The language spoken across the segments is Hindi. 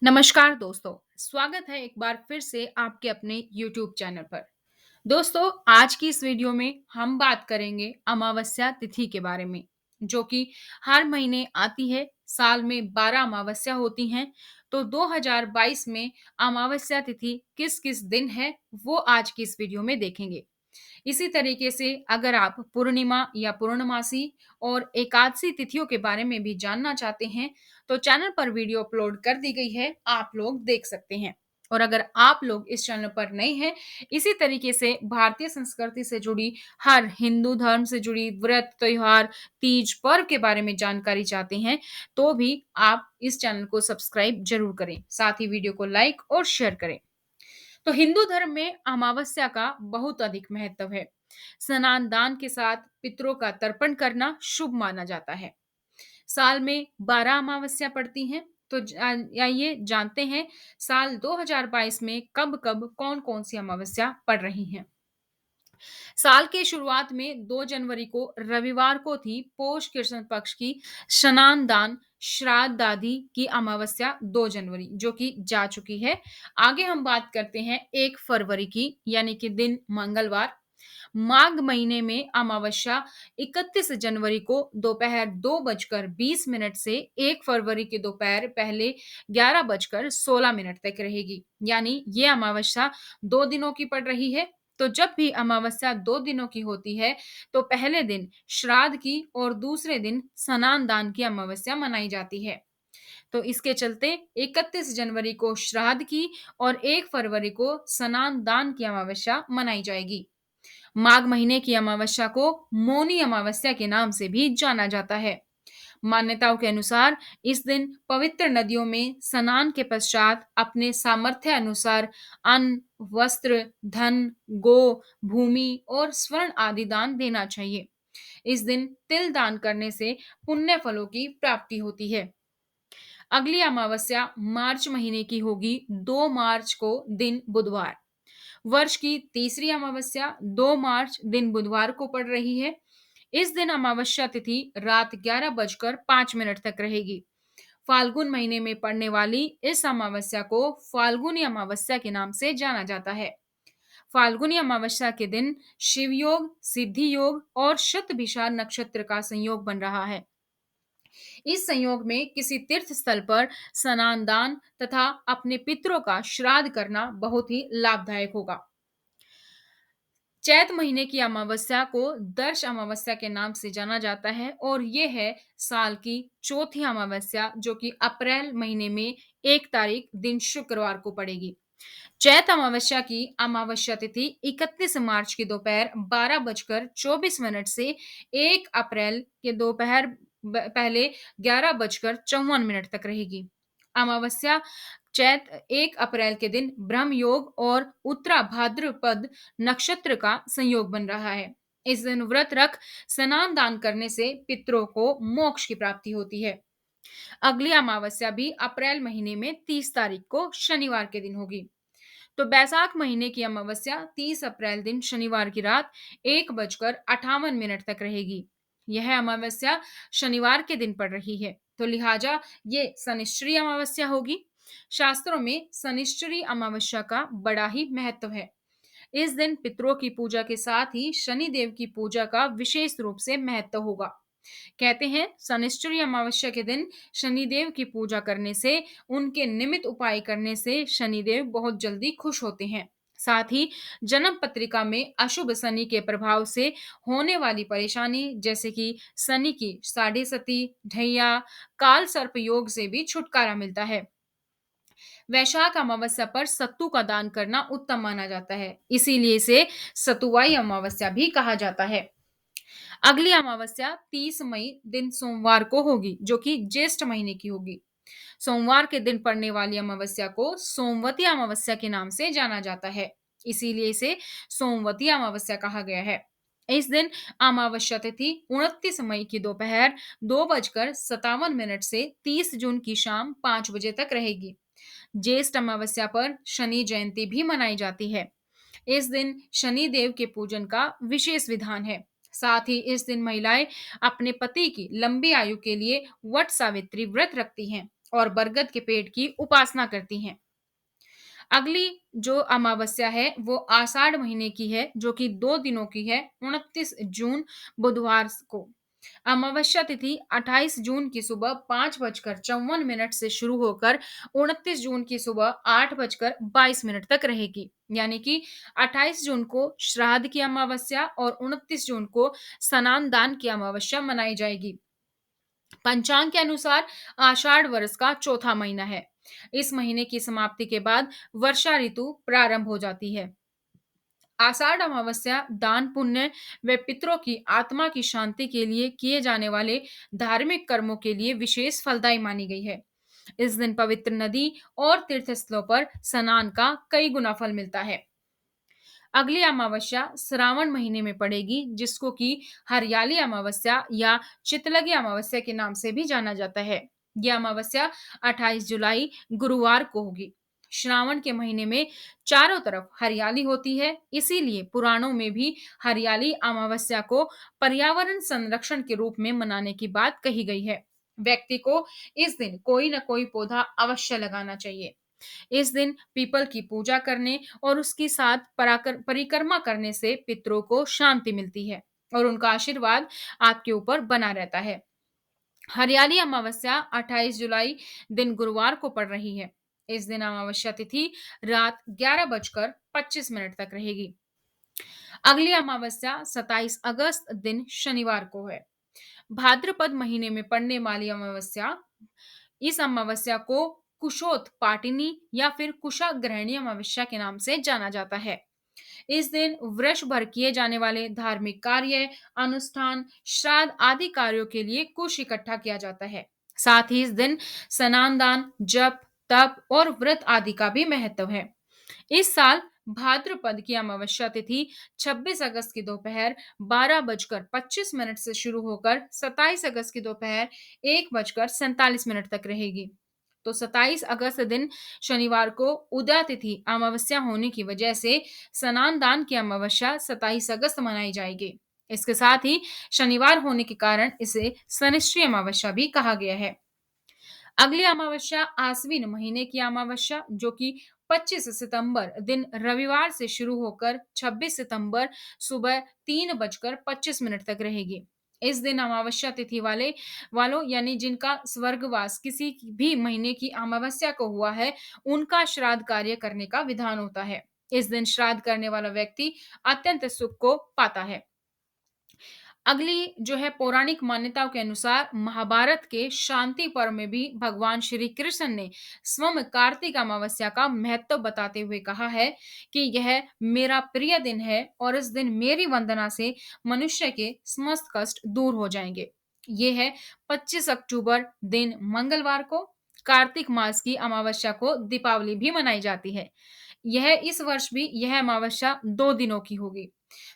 नमस्कार दोस्तों, स्वागत है एक बार फिर से आपके अपने YouTube चैनल पर। दोस्तों, आज की इस वीडियो में हम बात करेंगे अमावस्या तिथि के बारे में, जो कि हर महीने आती है। साल में 12 अमावस्या होती हैं, तो 2022 में अमावस्या तिथि किस-किस दिन है, वो आज की इस वीडियो में देखेंगे। इसी तरीके से अगर आप पूर्णिमा या पूर्णमासी और एकादशी तिथियों के बारे में भी जानना चाहते हैं, तो चैनल पर वीडियो अपलोड कर दी गई है, आप लोग देख सकते हैं। और अगर आप लोग इस चैनल पर नए हैं, इसी तरीके से भारतीय संस्कृति से जुड़ी हर हिंदू धर्म से जुड़ी व्रत, त्योहार, तीज, पर्व के बारे में जानकारी चाहते हैं, तो भी आप इस चैनल को सब्सक्राइब ज़रूर करें। साथ ही वीडियो को लाइक और शेयर करें। तो हिंदू धर्म में अमावस्या का बहुत अधिक महत्व है। स्नान दान के साथ पितरों का तर्पण करना शुभ माना जाता है। साल में 12 अमावस्या पड़ती हैं। तो आइए जानते हैं साल 2022 में कब-कब, कौन-कौन सी अमावस्या पड़ रही हैं। साल के शुरुआत में 2 जनवरी को रविवार को थी पौष कृष्ण पक्ष की स्नान दान श्राद्ध आदि की अमावस्या 2 जनवरी जो कि जा चुकी है। आगे हम बात करते हैं 1 फरवरी की यानी कि दिन मंगलवार। माघ महीने में अमावस्या 31 जनवरी को दोपहर 2:20 से 1 फरवरी के दोपहर पहले 11:16 तक रहेगी। यानी ये अमावस्या 2 दिनों की पड़ रही है। तो जब भी अमावस्या 2 दिनों की होती है, तो पहले दिन श्राद्ध की और दूसरे दिन स्नान दान की अमावस्या मनाई जाती है। तो इसके चलते 31 जनवरी को श्राद्ध की और 1 फरवरी को स्नान दान की अमावस्या मनाई जाएगी। माघ महीने की अमावस्या को मौनी अमावस्या के नाम से भी जाना जाता है। मान्यताओं के अनुसार इस दिन पवित्र नदियों में स्नान के पश्चात अपने सामर्थ्य अनुसार अन्न, वस्त्र, धन, गो, भूमि और स्वर्ण आदि दान देना चाहिए। इस दिन तिल दान करने से पुण्य फलों की प्राप्ति होती है। अगली अमावस्या मार्च महीने की होगी 2 मार्च को दिन बुधवार। वर्ष की तीसरी अमावस्या 2 मार्च दिन बुधवार को पड़ रही है। इस दिन अमावस्या तिथि रात 11:05 तक रहेगी। फाल्गुन महीने में पड़ने वाली इस अमावस्या को फाल्गुनी अमावस्या के नाम से जाना जाता है। फाल्गुनी अमावस्या के दिन शिव योग, सिद्धि योग और शतभिषा नक्षत्र का संयोग बन रहा है। इस संयोग में किसी तीर्थ स्थल पर स्नान दान तथा अपने पितरों का श्राद्ध करना बहुत ही लाभदायक होगा। चैत महीने की अमावस्या को दर्श अमावस्या के नाम से जाना जाता है और ये है साल की चौथी अमावस्या जो कि अप्रैल महीने में 1 तारीख दिन शुक्रवार को पड़ेगी। चैत अमावस्या की अमावस्या तिथि 31 मार्च की दोपहर 12:24 से 1 अप्रैल के दोपहर पहले 11:54 तक रहेगी। अमावस्या चैत 1 अप्रैल के दिन ब्रह्म योग और उत्तरा भाद्रपद नक्षत्र का संयोग बन रहा है। इस दिन व्रत रख स्नान दान करने से पितरों को मोक्ष की प्राप्ति होती है। अगली अमावस्या भी अप्रैल महीने में 30 तारीख को शनिवार के दिन होगी। तो बैसाख महीने की अमावस्या 30 अप्रैल दिन शनिवार की रात 1:58 तक रहेगी। यह अमावस्या शनिवार के दिन पड़ रही है, तो लिहाजा ये शनिश्चरी अमावस्या होगी। शास्त्रों में शनिश्चरी अमावस्या का बड़ा ही महत्व है। इस दिन पितरों की पूजा के साथ ही शनि देव की पूजा का विशेष रूप से महत्व होगा। कहते हैं शनिश्चरी अमावस्या के दिन शनिदेव की पूजा करने से, उनके निमित्त उपाय करने से शनिदेव बहुत जल्दी खुश होते हैं। साथ ही जन्म पत्रिका में अशुभ शनि के प्रभाव से होने वाली परेशानी जैसे कि शनि की साढ़े सती, ढैया, काल सर्प योग से भी छुटकारा मिलता है। वैशाख अमावस्या पर सत्तू का दान करना उत्तम माना जाता है, इसीलिए इसे सतुवाई अमावस्या भी कहा जाता है। अगली अमावस्या 30 मई दिन सोमवार को होगी जो कि ज्येष्ठ महीने की होगी। सोमवार के दिन पड़ने वाली अमावस्या को सोमवती अमावस्या के नाम से जाना जाता है, इसीलिए इसे सोमवती अमावस्या कहा गया है। इस दिन अमावस्या तिथि 29 मई की दोपहर 2:57 से 30 जून की शाम 5 बजे तक रहेगी। ज्येष्ठ अमावस्या पर शनि जयंती भी मनाई जाती है। इस दिन शनि देव के पूजन का विशेष विधान है। साथ ही इस दिन महिलाएं अपने पति की लंबी आयु के लिए वट सावित्री व्रत रखती हैं और बरगद के पेड़ की उपासना करती हैं। अगली जो अमावस्या है वो आषाढ़ महीने की है, जो कि 2 दिनों की है, 29 जून बुधवार को। अमावस्या तिथि 28 जून की सुबह 5:54 से शुरू होकर 29 जून की सुबह 8:22 तक रहेगी। यानी कि 28 जून को श्राद्ध की अमावस्या और 29 जून को स्नान दान की अमावस्या मनाई जाएगी। पंचांग के अनुसार आषाढ़ वर्ष का चौथा महीना है। इस महीने की समाप्ति के बाद वर्षा ऋतु प्रारंभ हो जाती है। आषाढ़ अमावस्या दान पुण्य व पितरों की आत्मा की शांति के लिए किए जाने वाले धार्मिक कर्मों के लिए विशेष फलदायी मानी गई है। इस दिन पवित्र नदी और तीर्थ स्थलों पर स्नान का कई गुना फल मिलता है। अगली अमावस्या श्रावण महीने में पड़ेगी, जिसको कि हरियाली अमावस्या या चितलगी अमावस्या के नाम से भी जाना जाता है। यह अमावस्या 28 जुलाई गुरुवार को होगी। श्रावण के महीने में चारों तरफ हरियाली होती है, इसीलिए पुराणों में भी हरियाली अमावस्या को पर्यावरण संरक्षण के रूप में मनाने की बात कही गई है। व्यक्ति को इस दिन कोई न कोई पौधा अवश्य लगाना चाहिए। इस दिन पीपल की पूजा करने और उसके साथ परिक्रमा करने से पितरों को शांति मिलती है और उनका आशीर्वाद आपके ऊपर बना रहता है। हरियाली अमावस्या 28 जुलाई दिन गुरुवार को पड़ रही है। इस दिन अमावस्या तिथि रात 11:25 तक रहेगी। अगली अमावस्या 27 अगस्त दिन शनिवार को है। भाद्रपद महीने में पड़ने वाली अमावस्या, इस अमावस्या को कुशोत पाटिनी या फिर कुशाग्रहणी अमावस्या के नाम से जाना जाता है। इस दिन वर्ष भर किए जाने वाले धार्मिक कार्य, अनुष्ठान, श्राद्ध आदि कार्यों के लिए कुश इकट्ठा किया जाता है। साथ ही इस दिन स्नान दान, जप, तप और व्रत आदि का भी महत्व है। इस साल भाद्रपद की अमावस्या तिथि 26 अगस्त की दोपहर 12:25 से शुरू होकर 27 अगस्त की दोपहर 1:47 तक रहेगी। तो 27 अगस्त दिन शनिवार को उदय तिथि अमावस्या होने की वजह से स्नान दान की अमावस्या 27 अगस्त मनाई जाएगी। इसके साथ ही शनिवार होने के कारण इसे शनिश्री अमावस्या भी कहा गया है। अगली अमावस्या आश्विन महीने की अमावस्या, जो कि 25 सितंबर दिन रविवार से शुरू होकर 26 सितंबर सुबह 3:25 तक रहेगी। इस दिन अमावस्या तिथि वालों यानी जिनका स्वर्गवास किसी भी महीने की अमावस्या को हुआ है, उनका श्राद्ध कार्य करने का विधान होता है। इस दिन श्राद्ध करने वाला व्यक्ति अत्यंत सुख को पाता है। अगली जो है पौराणिक मान्यताओं के अनुसार महाभारत के शांति पर्व में भी भगवान श्री कृष्ण ने स्वयं कार्तिक अमावस्या का महत्व बताते हुए कहा है कि यह मेरा प्रिय दिन है और इस दिन मेरी वंदना से मनुष्य के समस्त कष्ट दूर हो जाएंगे। ये है 25 अक्टूबर दिन मंगलवार को। कार्तिक मास की अमावस्या को दीपावली भी मनाई जाती है। यह इस वर्ष भी यह अमावस्या 2 दिनों की होगी।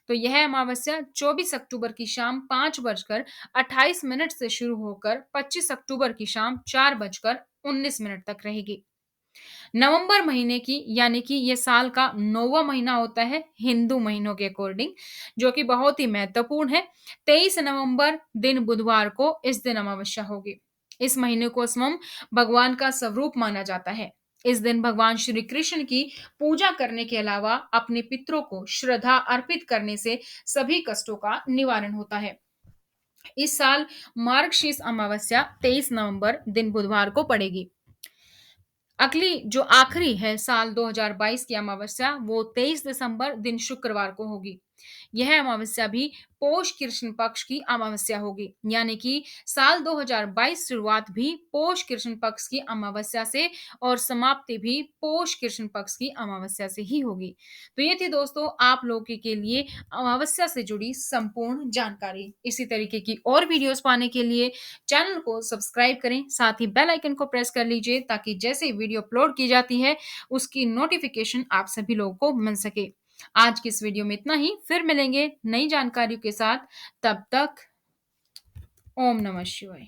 तो यह अमावस्या 24 अक्टूबर की शाम 5:28 से शुरू होकर 25 अक्टूबर की शाम 4:19 तक रहेगी। नवंबर महीने की यानी कि ये साल का 9वां महीना होता है हिंदू महीनों के अकॉर्डिंग, जो कि बहुत ही महत्वपूर्ण है। 23 नवंबर दिन बुधवार को इस दिन अमावस्या होगी। इस महीने को स्वयं भगवान का स्वरूप माना जाता है। इस दिन भगवान श्री कृष्ण की पूजा करने के अलावा अपने पितरों को श्रद्धा अर्पित करने से सभी कष्टों का निवारण होता है। इस साल मार्गशीर्ष अमावस्या 23 नवंबर दिन बुधवार को पड़ेगी। अगली जो आखिरी है साल 2022 की अमावस्या, वो 23 दिसंबर दिन शुक्रवार को होगी। यह अमावस्या भी पौष कृष्ण पक्ष की अमावस्या होगी। यानी कि साल 2022 शुरुआत भी पौष कृष्ण पक्ष की अमावस्या से और समाप्ति भी पौष कृष्ण पक्ष की अमावस्या से ही होगी। तो ये थी दोस्तों आप लोगों के लिए अमावस्या से जुड़ी संपूर्ण जानकारी। इसी तरीके की और वीडियोस पाने के लिए चैनल को सब्सक्राइब करें, साथ ही बेल आइकन को प्रेस कर लीजिए ताकि जैसे ही वीडियो अपलोड की जाती है उसकी नोटिफिकेशन आप सभी लोगों को मिल सके। आज की इस वीडियो में इतना ही, फिर मिलेंगे नई जानकारियों के साथ। तब तक ओम नमः शिवाय।